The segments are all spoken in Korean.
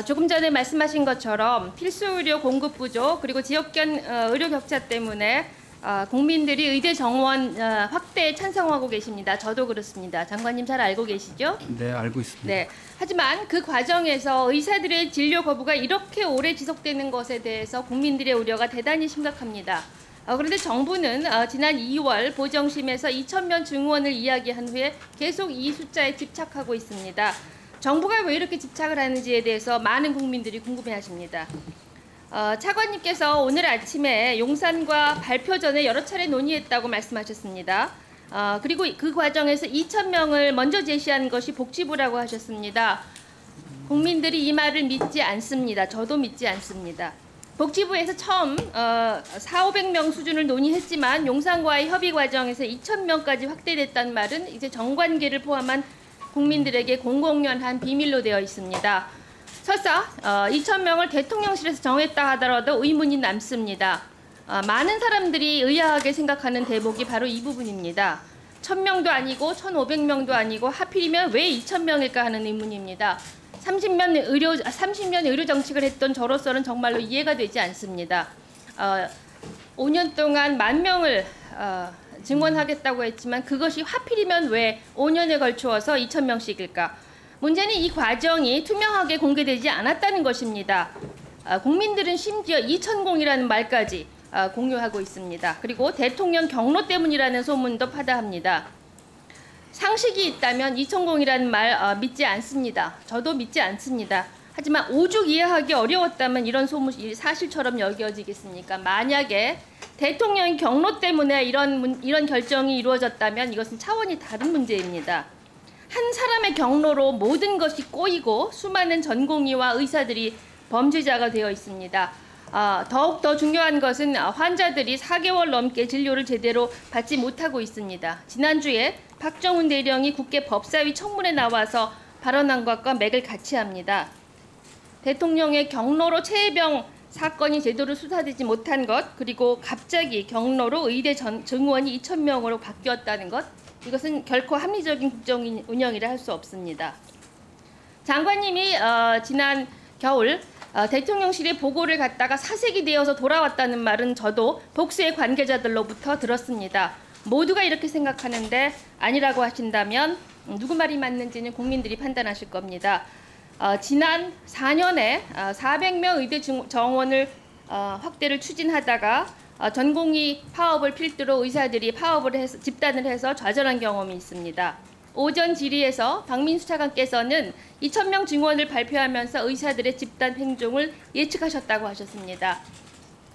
조금 전에 말씀하신 것처럼 필수 의료 공급 부족 그리고 지역 간 의료 격차 때문에 국민들이 의대 정원 확대에 찬성하고 계십니다. 저도 그렇습니다. 장관님 잘 알고 계시죠? 네, 알고 있습니다. 네. 하지만 그 과정에서 의사들의 진료 거부가 이렇게 오래 지속되는 것에 대해서 국민들의 우려가 대단히 심각합니다. 그런데 정부는 지난 2월 보정심에서 2,000명 증원을 이야기한 후에 계속 이 숫자에 집착하고 있습니다. 정부가 왜 이렇게 집착을 하는지에 대해서 많은 국민들이 궁금해하십니다. 차관님께서 오늘 아침에 용산과 발표 전에 여러 차례 논의했다고 말씀하셨습니다. 그리고 그 과정에서 2,000명을 먼저 제시한 것이 복지부라고 하셨습니다. 국민들이 이 말을 믿지 않습니다. 저도 믿지 않습니다. 복지부에서 처음 400~500명 수준을 논의했지만 용산과의 협의 과정에서 2,000명까지 확대됐다는 말은 이제 정관계를 포함한 국민들에게 공공연한 비밀로 되어 있습니다. 설사 2,000명을 대통령실에서 정했다 하더라도 의문이 남습니다. 많은 사람들이 의아하게 생각하는 대목이 바로 이 부분입니다. 1,000명도 아니고 1,500명도 아니고 하필이면 왜 2,000명일까 하는 의문입니다. 30년 의료 정책을 했던 저로서는 정말로 이해가 되지 않습니다. 5년 동안 10,000명을 증원하겠다고 했지만 그것이 하필이면 왜 5년에 걸추어서 2,000명씩일까? 문제는 이 과정이 투명하게 공개되지 않았다는 것입니다. 국민들은 심지어 2,000공이라는 말까지 공유하고 있습니다. 그리고 대통령 경로 때문이라는 소문도 파다합니다. 상식이 있다면 2,000공이라는 말 믿지 않습니다. 저도 믿지 않습니다. 하지만 오죽 이해하기 어려웠다면 이런 소문이 사실처럼 여겨지겠습니까? 만약에 대통령의 경로 때문에 이런 결정이 이루어졌다면 이것은 차원이 다른 문제입니다. 한 사람의 경로로 모든 것이 꼬이고 수많은 전공의와 의사들이 범죄자가 되어 있습니다. 더욱 더 중요한 것은 환자들이 4개월 넘게 진료를 제대로 받지 못하고 있습니다. 지난주에 박정훈 대령이 국회 법사위 청문회 나와서 발언한 것과 맥을 같이 합니다. 대통령의 경로로 최혜병 사건이 제대로 수사되지 못한 것, 그리고 갑자기 경로로 의대 증원이 2,000명으로 바뀌었다는 것, 이것은 결코 합리적인 국정 운영이라 할 수 없습니다. 장관님이 지난 겨울 대통령실에 보고를 갖다가 사색이 되어서 돌아왔다는 말은 저도 복수의 관계자들로부터 들었습니다. 모두가 이렇게 생각하는데 아니라고 하신다면 누구 말이 맞는지는 국민들이 판단하실 겁니다. 지난 4년에 400명 의대 정원을 확대를 추진하다가 전공의 파업을 필두로 의사들이 파업을 해서 집단을 해서 좌절한 경험이 있습니다. 오전 질의에서 박민수 차관께서는 2,000명 증원을 발표하면서 의사들의 집단 행동을 예측하셨다고 하셨습니다.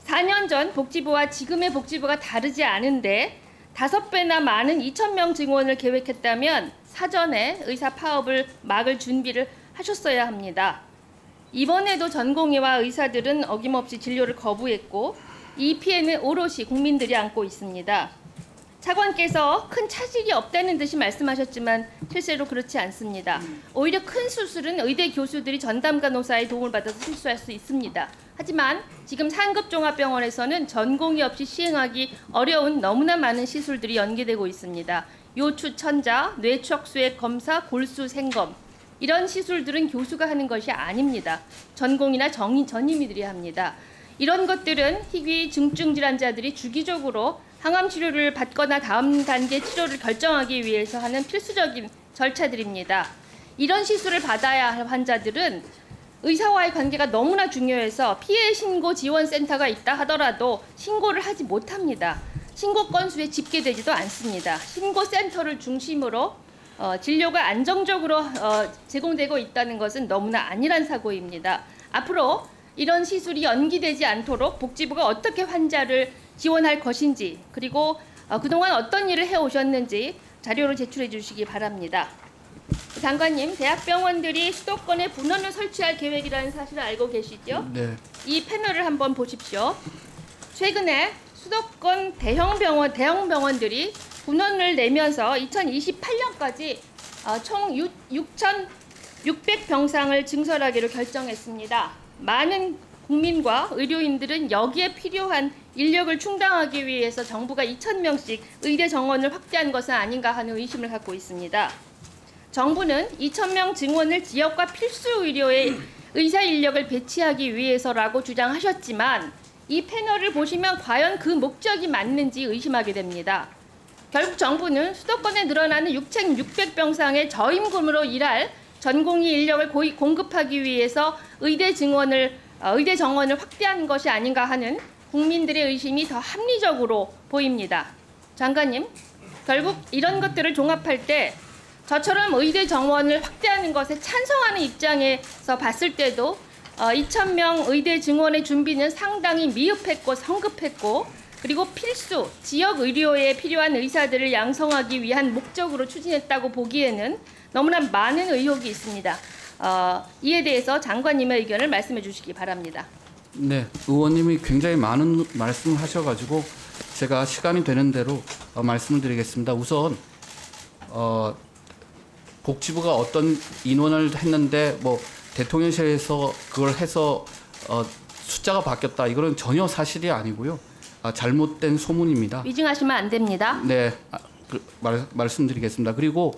4년 전 복지부와 지금의 복지부가 다르지 않은데 5배나 많은 2,000명 증원을 계획했다면 사전에 의사 파업을 막을 준비를 하셨어야 합니다. 이번에도 전공의와 의사들은 어김없이 진료를 거부했고 이 피해는 오롯이 국민들이 안고 있습니다. 차관께서 큰 차질이 없다는 듯이 말씀하셨지만 실제로 그렇지 않습니다. 오히려 큰 수술은 의대 교수들이 전담 간호사의 도움을 받아서 실수할 수 있습니다. 하지만 지금 상급종합병원에서는 전공의 없이 시행하기 어려운 너무나 많은 시술들이 연계되고 있습니다. 요추 천자, 뇌척수액 검사, 골수 생검, 이런 시술들은 교수가 하는 것이 아닙니다. 전공이나 전임의들이 합니다. 이런 것들은 희귀 중증 질환자들이 주기적으로 항암 치료를 받거나 다음 단계 치료를 결정하기 위해서 하는 필수적인 절차들입니다. 이런 시술을 받아야 할 환자들은 의사와의 관계가 너무나 중요해서 피해 신고 지원센터가 있다 하더라도 신고를 하지 못합니다. 신고 건수에 집계되지도 않습니다. 신고센터를 중심으로 진료가 안정적으로 제공되고 있다는 것은 너무나 안일한 사고입니다. 앞으로 이런 시술이 연기되지 않도록 복지부가 어떻게 환자를 지원할 것인지, 그리고 그동안 어떤 일을 해오셨는지 자료를 제출해 주시기 바랍니다. 장관님, 대학병원들이 수도권에 분원을 설치할 계획이라는 사실을 알고 계시죠? 네. 이 패널을 한번 보십시오. 최근에 수도권 대형 병원들이 분원을 내면서 2028년까지 총 6,600병상을 증설하기로 결정했습니다. 많은 국민과 의료인들은 여기에 필요한 인력을 충당하기 위해서 정부가 2,000명씩 의대 정원을 확대한 것은 아닌가 하는 의심을 갖고 있습니다. 정부는 2,000명 증원을 지역과 필수 의료에 의사 인력을 배치하기 위해서라고 주장하셨지만 이 패널을 보시면 과연 그 목적이 맞는지 의심하게 됩니다. 결국 정부는 수도권에 늘어나는 6,600병상의 저임금으로 일할 전공의 인력을 공급하기 위해서 의대 정원을 확대하는 것이 아닌가 하는 국민들의 의심이 더 합리적으로 보입니다. 장관님, 결국 이런 것들을 종합할 때 저처럼 의대 정원을 확대하는 것에 찬성하는 입장에서 봤을 때도 2,000명 의대 증원의 준비는 상당히 미흡했고 성급했고 그리고 필수 지역 의료에 필요한 의사들을 양성하기 위한 목적으로 추진했다고 보기에는 너무나 많은 의혹이 있습니다. 이에 대해서 장관님의 의견을 말씀해 주시기 바랍니다. 네, 의원님이 굉장히 많은 말씀을 하셔가지고 제가 시간이 되는 대로 말씀을 드리겠습니다. 우선 복지부가 어떤 인원을 했는데 뭐 대통령실에서 그걸 해서 숫자가 바뀌었다. 이거는 전혀 사실이 아니고요. 잘못된 소문입니다. 위증하시면 안 됩니다. 네, 말씀드리겠습니다. 그리고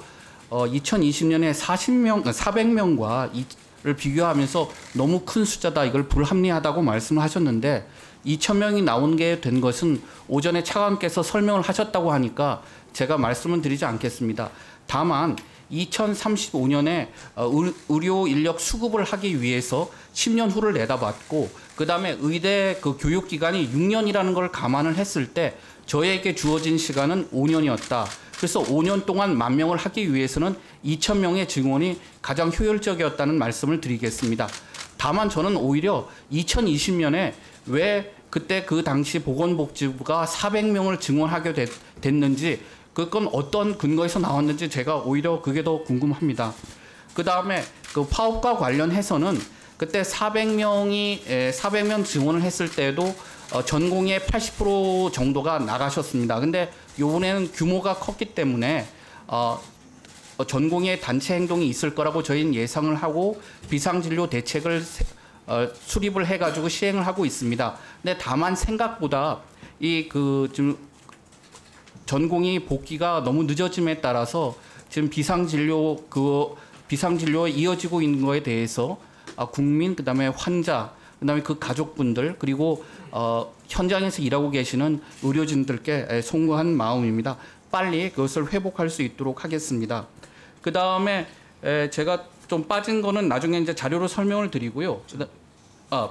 2020년에 400명과 를 비교하면서 너무 큰 숫자다. 이걸 불합리하다고 말씀을 하셨는데 2,000명이 나온 게 된 것은 오전에 차관께서 설명을 하셨다고 하니까 제가 말씀을 드리지 않겠습니다. 다만 2035년에 의료 인력 수급을 하기 위해서 10년 후를 내다봤고 그다음에 의대 그 교육 기간이 6년이라는 걸 감안을 했을 때 저에게 주어진 시간은 5년이었다. 그래서 5년 동안 10,000명을 하기 위해서는 2,000명의 증원이 가장 효율적이었다는 말씀을 드리겠습니다. 다만 저는 오히려 2020년에 왜 그때 그 당시 보건복지부가 400명을 증원하게 됐는지 그건 어떤 근거에서 나왔는지 제가 오히려 그게 더 궁금합니다. 그다음에 그 파업과 관련해서는 그때 400명 증원을 했을 때도 전공의 80% 정도가 나가셨습니다. 근데 이번에는 규모가 컸기 때문에 전공의 단체 행동이 있을 거라고 저희는 예상을 하고 비상진료 대책을 수립을 해가지고 시행을 하고 있습니다. 근데 다만 생각보다 지금 전공의 복귀가 너무 늦어짐에 따라서 지금 비상진료에 이어지고 있는 거에 대해서 국민 그다음에 환자 그다음에 그 가족분들 그리고 현장에서 일하고 계시는 의료진들께 송구한 마음입니다. 빨리 그것을 회복할 수 있도록 하겠습니다. 그다음에 제가 좀 빠진 거는 나중에 이제 자료로 설명을 드리고요.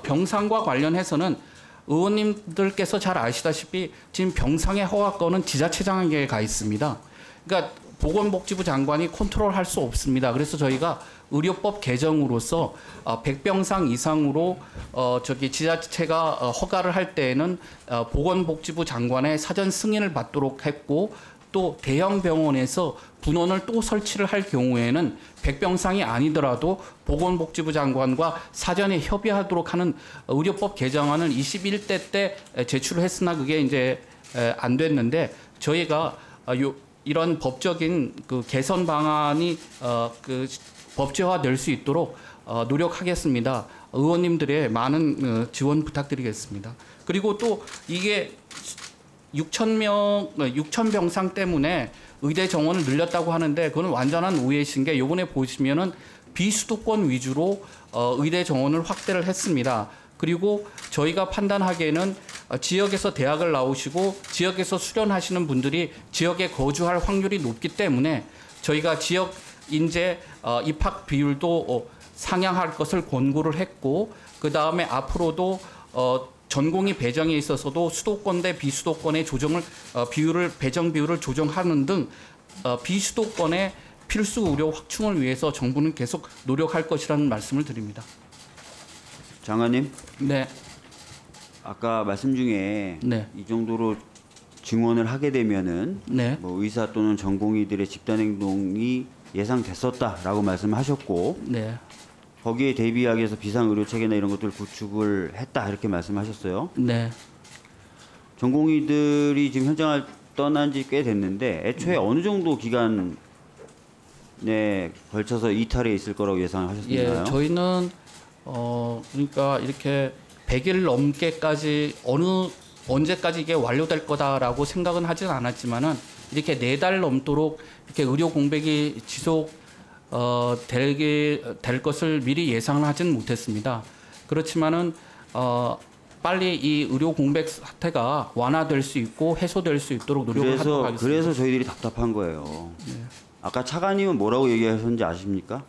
병상과 관련해서는 의원님들께서 잘 아시다시피 지금 병상의 허가권은 지자체장에게 가 있습니다. 그러니까 보건복지부 장관이 컨트롤할 수 없습니다. 그래서 저희가 의료법 개정으로서 100병상 이상으로 지자체가 허가를 할 때에는 보건복지부 장관의 사전 승인을 받도록 했고 또 대형 병원에서 분원을 또 설치를 할 경우에는 100병상이 아니더라도 보건복지부 장관과 사전에 협의하도록 하는 의료법 개정안을 21대 때 제출을 했으나 그게 이제 안 됐는데 저희가 이런 법적인 그 개선 방안이 법제화될 수 있도록 노력하겠습니다. 의원님들의 많은 지원 부탁드리겠습니다. 그리고 또 이게 6,000병상 때문에 의대 정원을 늘렸다고 하는데 그건 완전한 오해이신 게 이번에 보시면은 비수도권 위주로 의대 정원을 확대를 했습니다. 그리고 저희가 판단하기에는 지역에서 대학을 나오시고 지역에서 수련하시는 분들이 지역에 거주할 확률이 높기 때문에 저희가 지역 인재 입학 비율도 상향할 것을 권고를 했고 그다음에 앞으로도 전공의 배정에 있어서도 수도권 대 비수도권의 배정 비율을 조정하는 등 비수도권의 필수 의료 확충을 위해서 정부는 계속 노력할 것이라는 말씀을 드립니다. 장관님. 네. 아까 말씀 중에 네. 이 정도로 증원을 하게 되면은 네. 뭐 의사 또는 전공의들의 집단 행동이 예상됐었다라고 말씀하셨고 네. 거기에 대비하기 위해서 비상의료 체계나 이런 것들을 구축을 했다 이렇게 말씀하셨어요. 네. 전공의들이 지금 현장을 떠난 지 꽤 됐는데 애초에 어느 정도 기간에 걸쳐서 이탈해 있을 거라고 예상하셨나요? 예, 저희는 그러니까 이렇게 100일 넘게까지 언제까지 이게 완료될 거다라고 생각은 하진 않았지만은 이렇게 4달 넘도록 이렇게 의료 공백이 지속 될 것을 미리 예상하진 못했습니다. 그렇지만은 빨리 이 의료 공백 사태가 완화될 수 있고 해소될 수 있도록 노력을 하도록 하겠습니다. 그래서 저희들이 답답한 거예요. 아까 차관님은 뭐라고 얘기하셨는지 아십니까?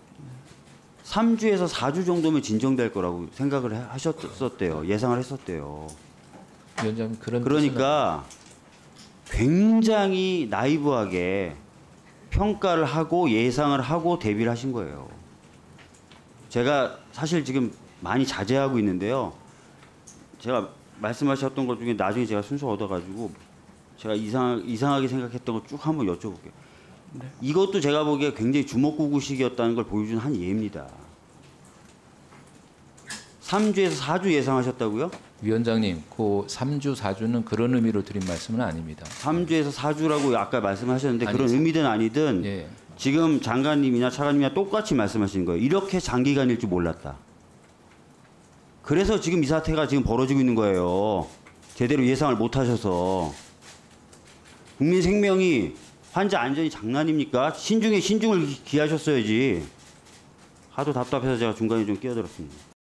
3주에서 4주 정도면 진정될 거라고 생각을 하셨었대요. 예상을 했었대요. 위원장님 그런 그러니까 굉장히 나이브하게 평가를 하고 예상을 하고 대비를 하신 거예요. 제가 사실 지금 많이 자제하고 있는데요. 제가 말씀하셨던 것 중에 나중에 제가 순서 얻어가지고 제가 이상하게 생각했던 거 쭉 한번 여쭤볼게요. 네. 이것도 제가 보기에 굉장히 주먹구구식이었다는 걸 보여준 한 예입니다. 3주에서 4주 예상하셨다고요? 위원장님, 그 3주 4주는 그런 의미로 드린 말씀은 아닙니다. 3주에서 4주라고 아까 말씀하셨는데 아니, 그런 의미든 아니든 예. 지금 장관님이나 차관님이나 똑같이 말씀하시는 거예요. 이렇게 장기간일 줄 몰랐다. 그래서 지금 이 사태가 지금 벌어지고 있는 거예요. 제대로 예상을 못 하셔서. 국민 생명이 환자 안전이 장난입니까? 신중에 신중을 기하셨어야지. 하도 답답해서 제가 중간에 좀 끼어들었습니다.